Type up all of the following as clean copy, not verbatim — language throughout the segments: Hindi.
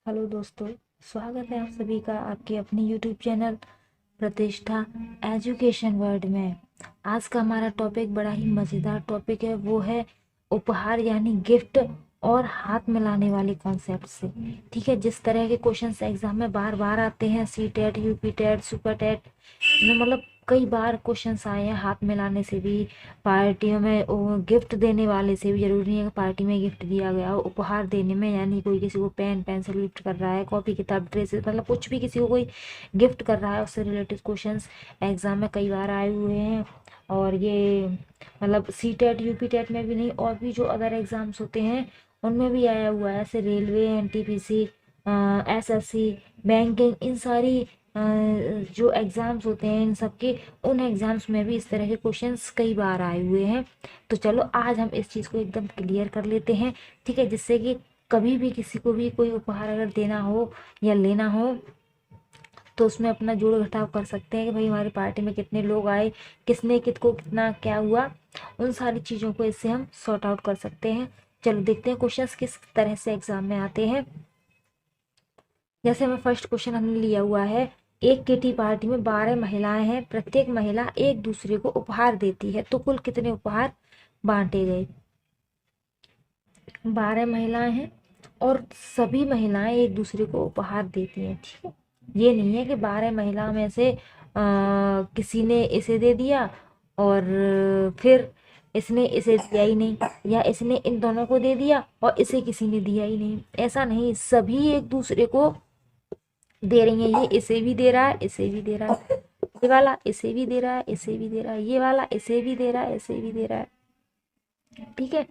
हेलो दोस्तों, स्वागत है आप सभी का आपके अपने यूट्यूब चैनल प्रतिष्ठा एजुकेशन वर्ल्ड में। आज का हमारा टॉपिक बड़ा ही मज़ेदार टॉपिक है, वो है उपहार यानी गिफ्ट और हाथ मिलाने वाले कॉन्सेप्ट से। ठीक है, जिस तरह के क्वेश्चंस एग्जाम में बार बार आते हैं, C TET, UP TET, super TET में, मतलब कई बार क्वेश्चंस आए हैं हाथ मिलाने से भी, पार्टियों में गिफ्ट देने वाले से भी। जरूरी नहीं है कि पार्टी में गिफ्ट दिया गया हो, उपहार देने में यानी कोई किसी को पेन पेंसिल गिफ्ट कर रहा है, कॉपी किताब ड्रेसेस, मतलब कुछ भी किसी को कोई गिफ्ट कर रहा है, उससे रिलेटेड क्वेश्चंस एग्जाम में कई बार आए हुए हैं। और ये मतलब सी टेट, यूपी टेट में भी नहीं, और भी जो अदर एग्जाम्स होते हैं उनमें भी आया हुआ है, ऐसे रेलवे, एनटीपीसी, एसएससी, बैंकिंग, इन सारी जो एग्ज़ाम्स होते हैं इन सब के, उन एग्ज़ाम्स में भी इस तरह के क्वेश्चंस कई बार आए हुए हैं। तो चलो आज हम इस चीज़ को एकदम क्लियर कर लेते हैं, ठीक है, जिससे कि कभी भी किसी को भी कोई उपहार अगर देना हो या लेना हो तो उसमें अपना जोड़ घटाव कर सकते हैं कि भाई हमारी पार्टी में कितने लोग आए, किसने किसको कितना क्या हुआ, उन सारी चीज़ों को इससे हम सॉर्ट आउट कर सकते हैं। चलो देखते हैं क्वेश्चंस किस तरह से एग्जाम में आते हैं। जैसे हमें फर्स्ट क्वेश्चन हमने लिया हुआ है, एक किटी पार्टी में 12 महिलाएं हैं, प्रत्येक महिला एक दूसरे को उपहार देती है, तो कुल कितने उपहार बांटे गए। 12 महिलाएं हैं और सभी महिलाएं एक दूसरे को उपहार देती हैं, ठीक है। ये नहीं है कि 12 महिला में से किसी ने इसे दे दिया और फिर इसने इसे दिया ही नहीं, या इसने इन दोनों को दे दिया और इसे किसी ने दिया ही नहीं। ऐसा नहीं, सभी एक दूसरे को दे रही है। ये इसे भी दे रहा है, इसे भी दे रहा है, ये वाला इसे भी दे रहा है, इसे भी दे रहा है, ये वाला इसे भी दे रहा है, इसे भी दे रहा है, ठीक है।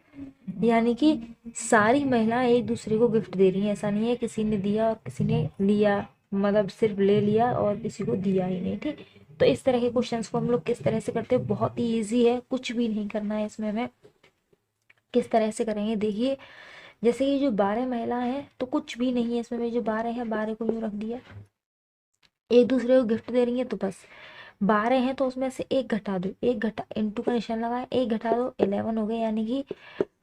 यानी कि सारी महिलाएं एक दूसरे को गिफ्ट दे रही हैं। ऐसा नहीं है किसी ने दिया और किसी ने लिया, मतलब सिर्फ ले लिया और किसी को दिया ही नहीं, ठीक। तो इस तरह के क्वेश्चंस को हम लोग किस तरह से करते हैं, बहुत ही ईजी है, कुछ भी नहीं करना है इसमें हमें। किस तरह से करेंगे देखिए, जैसे कि जो 12 महिलाएं हैं तो कुछ भी नहीं है इसमें, जो 12 है 12 को यूँ रख दिया, एक दूसरे को गिफ्ट दे रही है तो बस 12 हैं, तो उसमें से एक घटा दो, एक घटा इंटू का निशान लगाया, एक घटा दो 11 हो गए, यानी कि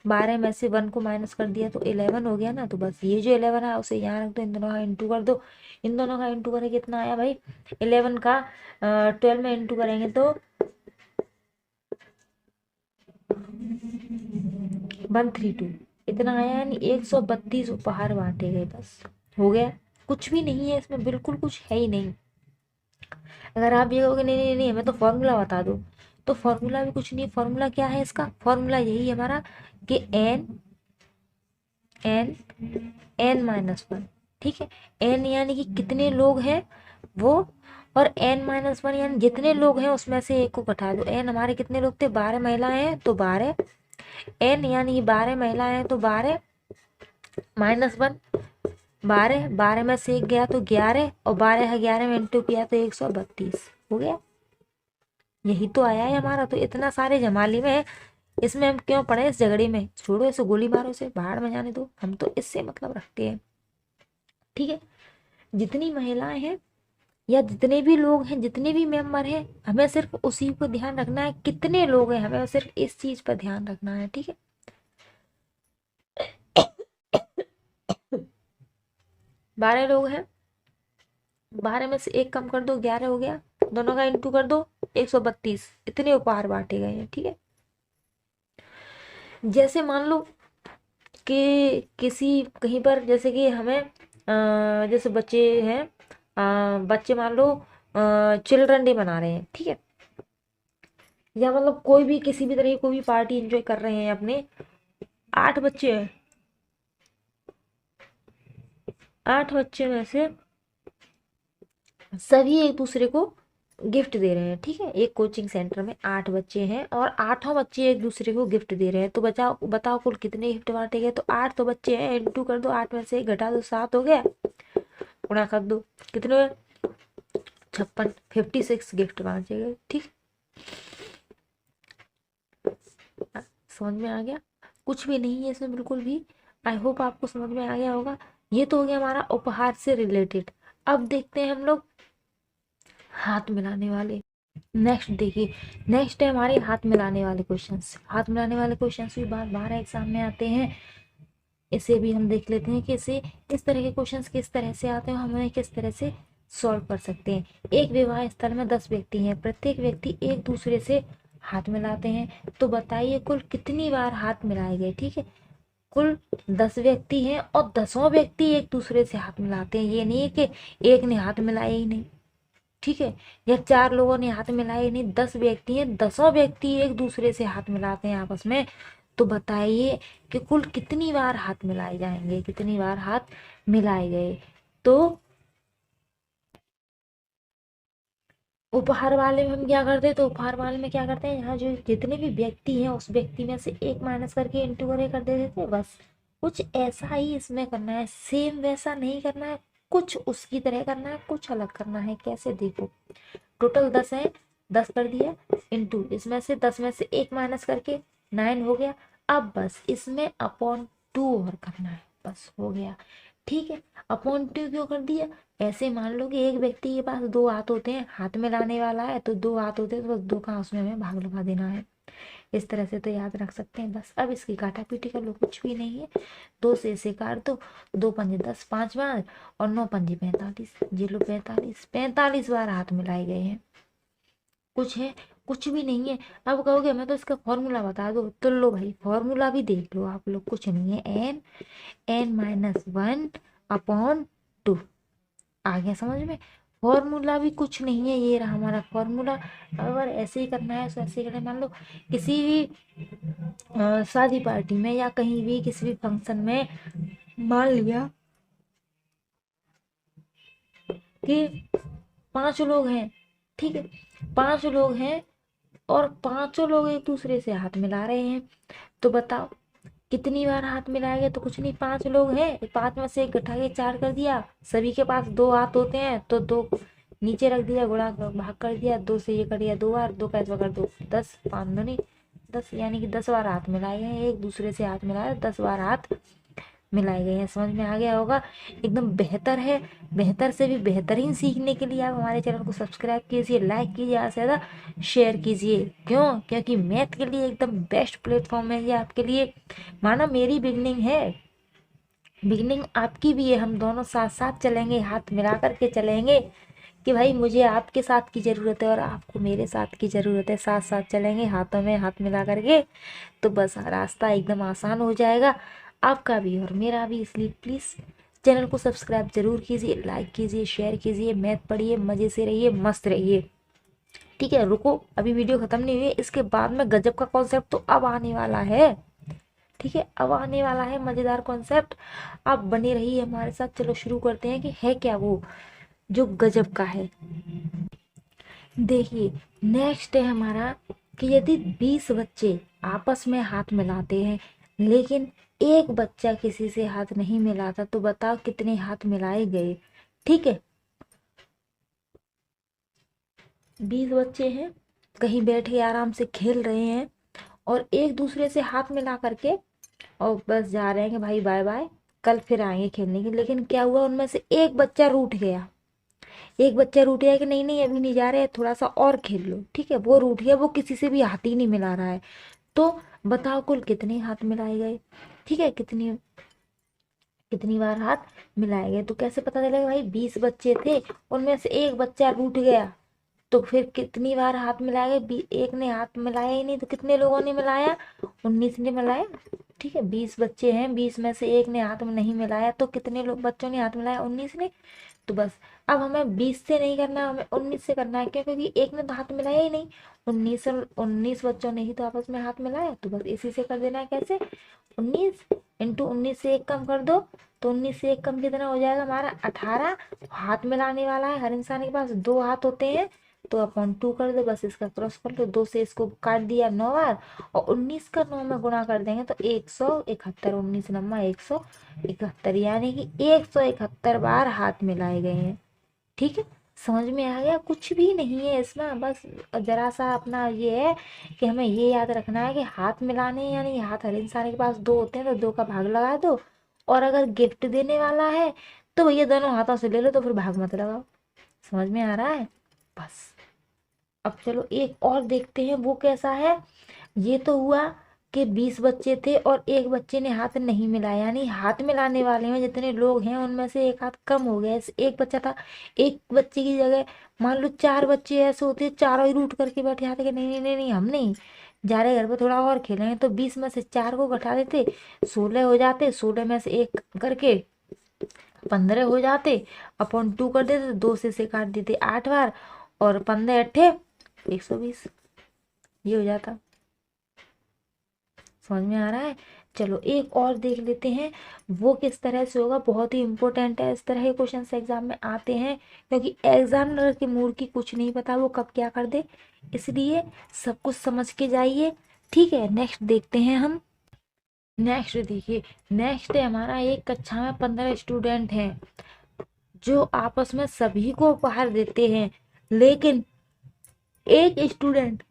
12 में से 1 को माइनस कर दिया तो 11 हो गया ना। तो बस ये जो 11 है उसे यहाँ रख दो, इन दोनों का इंटू कर दो, इन दोनों का इंटू करें कितना आया भाई, 11 का 12 में इंटू करेंगे तो 132 इतना आया, यानी 132 उपहार बांटे गए, बस हो गया। कुछ भी नहीं है इसमें, बिल्कुल कुछ है ही नहीं। अगर आप ये कहोगे नहीं नहीं नहीं हमें तो फॉर्मूला बता दो, तो फॉर्मूला भी कुछ नहीं। फॉर्मूला क्या है इसका, फॉर्मूला यही है हमारा कि N N N minus one, ठीक है। एन यानी कि कितने लोग हैं वो, और एन माइनस वन यानी जितने लोग हैं उसमें से एक को घटा दो। एन हमारे कितने लोग थे, 12 महिलाएं हैं तो 12, एन यानी कि 12 महिलाएं हैं तो 12 माइनस वन, 12, 12 में से एक गया तो 11, और 12 है 11 में इंटू किया तो 132 हो गया। यही तो आया है हमारा। तो इतना सारे जमाली में है, इसमें हम क्यों पड़े इस झगड़े में, छोड़ो इसे, गोली मारो इसे, बाहर में जाने दो, हम तो इससे मतलब रखते हैं, ठीक है। जितनी महिलाएं हैं या जितने भी लोग हैं, जितने भी मेंबर हैं, हमें सिर्फ उसी को ध्यान रखना है, कितने लोग हैं, हमें सिर्फ इस चीज पर ध्यान रखना है, ठीक है। 12 लोग हैं, 12 में से एक कम कर दो, 11 हो गया, दोनों का इंटू कर दो 132, इतने उपहार बांटे गए हैं, ठीक है। जैसे मान लो कि किसी कहीं पर, जैसे कि हमें जैसे बच्चे हैं, बच्चे मान लो चिल्ड्रन डे मना रहे हैं, ठीक है, या मतलब कोई भी किसी भी तरह की कोई भी पार्टी एंजॉय कर रहे हैं अपने, 8 बच्चे हैं, 8 बच्चे में से सभी एक दूसरे को गिफ्ट दे रहे हैं, ठीक है। एक कोचिंग सेंटर में 8 बच्चे हैं और आठों बच्चे एक दूसरे को गिफ्ट दे रहे हैं, तो बचाओ बताओ कुल कितने गिफ्ट बांटे गए। तो 8 तो बच्चे हैं, इंटू कर दो, 8 में से एक घटा दो, 7 हो गया, गुणा कर दो, कितने हुए, 56, 56 गिफ्ट बांटे गए, ठीक। समझ में आ गया, कुछ भी नहीं है इसमें बिल्कुल भी। आई होप आपको समझ में आ गया होगा। ये तो हो गया हमारा उपहार से रिलेटेड। अब देखते हैं हम लोग हाथ मिलाने वाले। नेक्स्ट देखिए, नेक्स्ट है हमारे हाथ मिलाने वाले क्वेश्चंस। हाथ मिलाने वाले क्वेश्चंस भी बार बार एग्जाम में आते हैं। इसे भी हम देख लेते हैं कि इसे इस तरह के क्वेश्चंस किस तरह से आते हैं, हम उन्हें किस तरह से सॉल्व कर सकते हैं। एक विवाह स्थल में 10 व्यक्ति हैं, प्रत्येक व्यक्ति एक दूसरे से हाथ मिलाते हैं, तो बताइए कुल कितनी बार हाथ मिलाए गए। ठीक है, कुल 10 व्यक्ति हैं और 10 व्यक्ति एक दूसरे से हाथ मिलाते हैं। ये नहीं है कि एक ने हाथ मिलाया ही नहीं, ठीक है, या 4 लोगों ने हाथ मिलाए ही नहीं, 10 व्यक्ति हैं, 10 व्यक्ति एक दूसरे से हाथ मिलाते हैं आपस में। तो बताइए कि कुल कितनी बार हाथ मिलाए जाएंगे, कितनी बार हाथ मिलाए गए। तो उपहार वाले में हम क्या करते हैं, तो उपहार वाले में क्या करते हैं, यहाँ जो जितने भी व्यक्ति हैं उस व्यक्ति में से एक माइनस करके इंटू करे कर देते थे बस। कुछ ऐसा ही इसमें करना है, सेम वैसा नहीं करना है, कुछ उसकी तरह करना है, कुछ अलग करना है। कैसे, देखो टोटल 10 है, 10 कर दिया इंटू इसमें से 10 में से एक माइनस करके 9 हो गया। अब बस इसमें अपॉन 2 और करना है, बस हो गया। ठीक है, अपॉन 2 क्यों कर दिया, ऐसे मान लो कि एक व्यक्ति के पास 2 हाथ होते हैं, हाथ में लाने वाला है तो 2 हाथ होते हैं, तो बस 2 का उसमें हमें भाग लगा देना है। इस तरह से तो याद रख सकते हैं बस। अब इसकी काटा पीटी कर लो, कुछ भी नहीं है, 2 से इसे काट दो, 2 पंजे 10, 5 बार और 9 पंजे 45, ये लो 45, 45 बार हाथ मिलाए गए हैं। कुछ है, कुछ भी नहीं है। अब कहोगे मैं तो इसका फॉर्मूला बता दो, तो लो भाई फॉर्मूला भी देख लो आप लोग, कुछ नहीं है, n-1 अपॉन 2। आ गया समझ में, फॉर्मूला भी कुछ नहीं है, ये रहा हमारा फॉर्मूला। अगर ऐसे ही करना है तो ऐसे ही करना है। मान लो किसी भी शादी पार्टी में या कहीं भी किसी भी फंक्शन में मान लिया कि 5 लोग हैं, ठीक है, 5 लोग हैं और पांचों लोग एक दूसरे से हाथ मिला रहे हैं, तो बताओ कितनी बार हाथ मिलाएंगे। तो कुछ नहीं, 5 लोग हैं, 5 में से एक घटा के 4 कर दिया, सभी के पास 2 हाथ होते हैं तो 2 नीचे रख दिया, गुणा भाग कर दिया, 2 से ये कर दिया 2 बार, 2 का ऐसा कर दो 10, 5 दूनी 10, यानी कि 10 बार हाथ मिलाए गए, एक दूसरे से हाथ मिलाए 10 बार हाथ मिलाए गए हैं। समझ में आ गया होगा, एकदम बेहतर है। बेहतर से भी बेहतरीन सीखने के लिए आप हमारे चैनल को सब्सक्राइब कीजिए, लाइक कीजिए, ज़्यादा से ज़्यादा शेयर कीजिए। क्यों, क्योंकि मैथ के लिए एकदम बेस्ट प्लेटफॉर्म है ये आपके लिए। माना मेरी बिगनिंग है, बिगनिंग आपकी भी है, हम दोनों साथ साथ चलेंगे, हाथ मिला करके चलेंगे कि भाई मुझे आपके साथ की ज़रूरत है और आपको मेरे साथ की ज़रूरत है, साथ साथ चलेंगे हाथों में हाथ मिला करके, तो बस रास्ता एकदम आसान हो जाएगा आपका भी और मेरा भी। इसलिए प्लीज़ चैनल को सब्सक्राइब जरूर कीजिए, लाइक कीजिए, शेयर कीजिए, मैथ पढ़िए, मज़े से रहिए, मस्त रहिए। ठीक है, रुको अभी वीडियो ख़त्म नहीं हुई है, इसके बाद में गजब का कॉन्सेप्ट तो अब आने वाला है। ठीक है, अब आने वाला है मज़ेदार कॉन्सेप्ट, आप बने रहिए हमारे साथ। चलो शुरू करते हैं कि है क्या वो जो गजब का है। देखिए नेक्स्ट है हमारा कि यदि 20 बच्चे आपस में हाथ मिलाते हैं लेकिन एक बच्चा किसी से हाथ नहीं मिलाता, तो बताओ कितने हाथ मिलाए गए। ठीक है, 20 बच्चे हैं, कहीं बैठे आराम से खेल रहे हैं और एक दूसरे से हाथ मिला करके और बस जा रहे हैं कि भाई बाय बाय, कल फिर आएंगे खेलने के। लेकिन क्या हुआ, उनमें से एक बच्चा रूठ गया, एक बच्चा रूठ गया कि नहीं नहीं अभी नहीं जा रहे हैं, थोड़ा सा और खेल लो। ठीक है, वो रूठ गया, वो किसी से भी हाथ ही नहीं मिला रहा है। तो बताओ कुल कितने हाथ मिलाए गए। ठीक है, कितनी कितनी बार हाथ मिलाए गए। तो कैसे पता चलेगा भाई, 20 बच्चे थे, उनमें से एक बच्चा रूठ गया, तो फिर कितनी बार हाथ मिलाए गए। एक ने हाथ मिलाया ही नहीं, तो कितने लोगों ने मिलाया, 19 ने मिलाया। ठीक है, 20 बच्चे हैं, 20 में से एक ने हाथ में नहीं मिलाया, तो कितने लोग बच्चों ने हाथ मिलाया, 19 ने। तो बस अब हमें 20 से नहीं करना, हमें 19 से करना है। क्यों, क्योंकि एक ने तो हाथ मिलाया ही नहीं, 19 बच्चों ने ही तो आपस में हाथ मिलाया, तो बस इसी से कर देना है। कैसे, 19 इंटू 19 से एक कम कर दो, तो 19 से एक कम कितना हो जाएगा हमारा, 18। हाथ मिलाने वाला है, हर इंसान के पास 2 हाथ होते हैं, तो अपॉन 2 कर दो, बस इसका क्रॉस कर दो, 2 से इसको काट दिया 9 बार और 19 का 9 में गुणा कर देंगे तो 171, 19 नम्मा 171, यानी कि 171 बार हाथ मिलाए गए हैं। ठीक है, समझ में आ गया, कुछ भी नहीं है इसमें, बस जरा सा अपना ये है कि हमें ये याद रखना है कि हाथ मिलाने, यानी हाथ हर इंसान के पास 2 होते हैं, तो 2 का भाग लगा दो। और अगर गिफ्ट देने वाला है तो भैया दोनों हाथों से ले लो, तो फिर भाग मत लगाओ। समझ में आ रहा है, बस। अब चलो एक और देखते हैं वो कैसा है। ये तो हुआ कि 20 बच्चे थे और एक बच्चे ने हाथ नहीं मिलाया, यानी हाथ मिलाने वाले में जितने लोग हैं उनमें से एक हाथ कम हो गया। एक बच्चा था, एक बच्चे की जगह मान लो 4 बच्चे ऐसे होते, चारों ही रूट करके बैठ जाते कि नहीं नहीं नहीं नहीं, हम नहीं जा रहे, घर पर थोड़ा और खेलेंगे, तो 20 में से 4 को घटा देते, 16 हो जाते, 16 में से एक करके 15 हो जाते, अपॉन 2 कर देते, 2 से काट देते 8 बार, और 15 अट्ठे 120, ये हो जाता। समझ में आ रहा है? चलो एक और देख लेते हैं, वो किस तरह से होगा, बहुत ही इंपॉर्टेंट है, इस तरह के क्वेश्चन एग्जाम में आते हैं, क्योंकि एग्जामिनर के मूड की कुछ नहीं पता वो कब क्या कर दे, इसलिए सब कुछ समझ के जाइए। ठीक है, नेक्स्ट देखते हैं हम। नेक्स्ट देखिए, नेक्स्ट है हमारा, एक कक्षा में 15 स्टूडेंट हैं जो आपस में सभी को उपहार देते हैं, लेकिन एक स्टूडेंट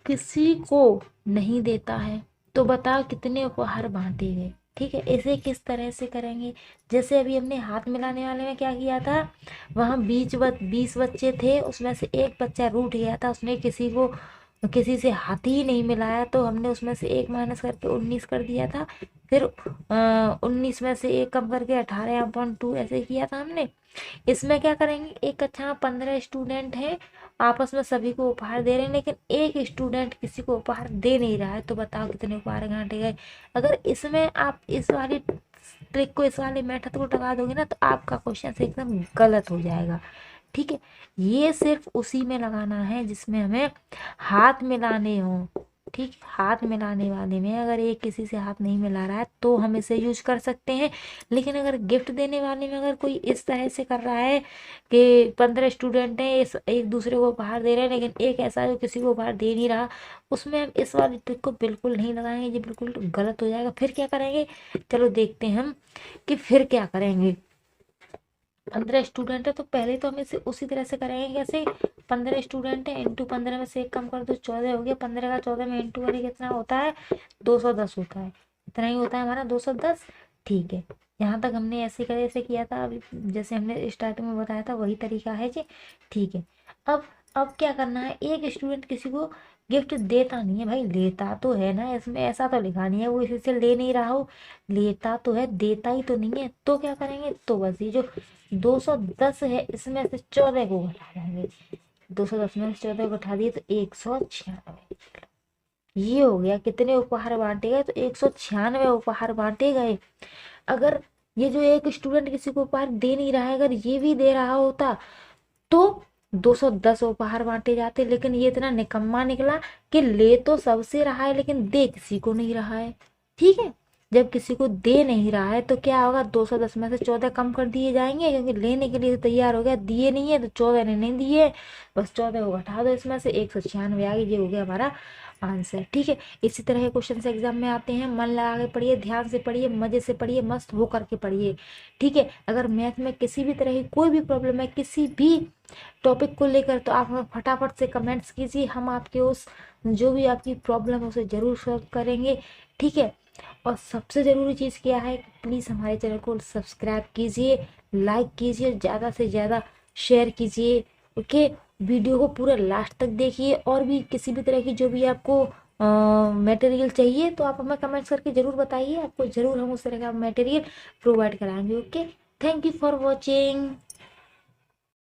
किसी को नहीं देता है, तो बताओ कितने उपहार बांटे गए। ठीक है, इसे किस तरह से करेंगे, जैसे अभी हमने हाथ मिलाने वाले में क्या किया था, वहां 20 बच्चे थे, उसमें से एक बच्चा रूठ गया था, उसने किसी से हाथ ही नहीं मिलाया, तो हमने उसमें से एक माइनस करके 19 कर दिया था, फिर 19 में से एक कम करके 18/2 ऐसे किया था हमने। इसमें क्या करेंगे, एक कक्षा में 15 स्टूडेंट हैं, आपस में सभी को उपहार दे रहे हैं, लेकिन एक स्टूडेंट किसी को उपहार दे नहीं रहा है, तो बताओ कितने उपहार बांटे गए। अगर इसमें आप इस वाली ट्रिक को, इस वाले मेथड को लगा दोगे ना, तो आपका क्वेश्चन एकदम गलत हो जाएगा। ठीक है, ये सिर्फ उसी में लगाना है जिसमें हमें हाथ मिलाने हो। ठीक, हाथ मिलाने वाले में अगर एक किसी से हाथ नहीं मिला रहा है तो हम इसे यूज कर सकते हैं, लेकिन अगर गिफ्ट देने वाले में अगर कोई इस तरह से कर रहा है कि 15 स्टूडेंट हैं, एक दूसरे को उपहार दे रहे हैं, लेकिन एक ऐसा है जो किसी को उपहार दे नहीं रहा, उसमें हम इस वाली ट्रिक को बिल्कुल नहीं लगाएंगे, ये बिल्कुल गलत हो जाएगा। फिर क्या करेंगे, चलो देखते हैं हम कि फिर क्या करेंगे। 15 स्टूडेंट है तो पहले तो हम इसे उसी तरह से करेंगे, कैसे, 15 स्टूडेंट है, इंटू 15 में से एक कम कर दो, 14 हो गया, 15 का 14 में इंटू करें कितना होता है, 210 होता है, इतना ही होता है हमारा 210। ठीक है, यहाँ तक हमने ऐसे करे ऐसे किया था, अभी जैसे हमने स्टार्टिंग में बताया था वही तरीका है जी। ठीक है, अब क्या करना है, एक स्टूडेंट किसी को गिफ्ट देता नहीं है भाई, लेता तो है ना, इसमें ऐसा तो लिखा नहीं है वो इसी से ले नहीं रहा हो, लेता तो है, देता ही तो नहीं है, तो क्या करेंगे, तो बस ये जो 210 है इसमें से 14 को घटा देंगे, 210 में से 14 को घटा दिए तो 196, ये हो गया। कितने उपहार बांटे गए, तो 196 उपहार बांटे गए। अगर ये जो एक स्टूडेंट किसी को उपहार दे नहीं रहा है, अगर ये भी दे रहा होता तो 210 उपहार बांटे जाते, लेकिन ये इतना निकम्मा निकला कि ले तो सबसे रहा है लेकिन दे किसी को नहीं रहा है। ठीक है, जब किसी को दे नहीं रहा है तो क्या होगा, 210 में से 14 कम कर दिए जाएंगे, क्योंकि लेने के लिए तो तैयार हो गया, दिए नहीं है तो 14 ने नहीं दिए, बस 14 को घटा दो, इसमें से 196 आ गई, ये हो गया हमारा आंसर। ठीक है, इसी तरह के क्वेश्चन एग्जाम में आते हैं, मन लगा के पढ़िए, ध्यान से पढ़िए, मजे से पढ़िए, मस्त हो करके पढ़िए। ठीक है, अगर मैथ में किसी भी तरह की कोई भी प्रॉब्लम है किसी भी टॉपिक को लेकर, तो आप हमें फटाफट से कमेंट्स कीजिए, हम आपके उस जो भी आपकी प्रॉब्लम है उसे जरूर सॉल्व करेंगे। ठीक है, और सबसे ज़रूरी चीज़ क्या है, प्लीज़ हमारे चैनल को सब्सक्राइब कीजिए, लाइक कीजिए, ज़्यादा से ज़्यादा शेयर कीजिए। ओके, वीडियो को पूरा लास्ट तक देखिए, और भी किसी भी तरह की जो भी आपको मटेरियल चाहिए तो आप हमें कमेंट्स करके ज़रूर बताइए, आपको ज़रूर हम उस तरह का मटेरियल प्रोवाइड कराएंगे। Okay, thank you for watching.